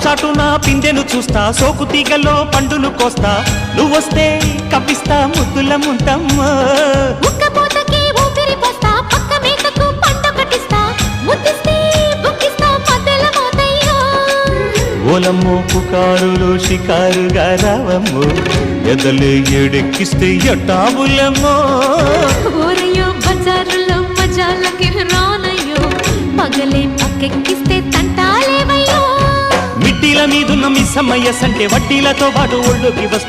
చాటున పిందెను చూస్తా, సోకు తీగల్లో పండును కోస్తా, నువ్వొస్తే కప్పిస్తా ముద్దుల ముంతమ్మో. ఉక్కపోతకి ఊపిరి పోస్తా, పక్క మేకకు పంట కట్టిస్తా, ముద్దిస్తే బుక్కిస్తా మధ్యల మోతయ్యో. ఓలమ్మో పుకారులో షికారుగా రావమ్మో, ఎదలే ఏడెక్కిస్తే ఎట్టాబులమ్మో. ఊరయ్యో బజారులో మజాలకి రానయ్యో, పగలే పక్కెక్కిస్తే తంటాలేవయ్యో. మిట్టిల మీదున్న మిస్సమ్మయ్య సంటే వడ్డీలతో పాటు ఒళ్ళోకి వస్తూ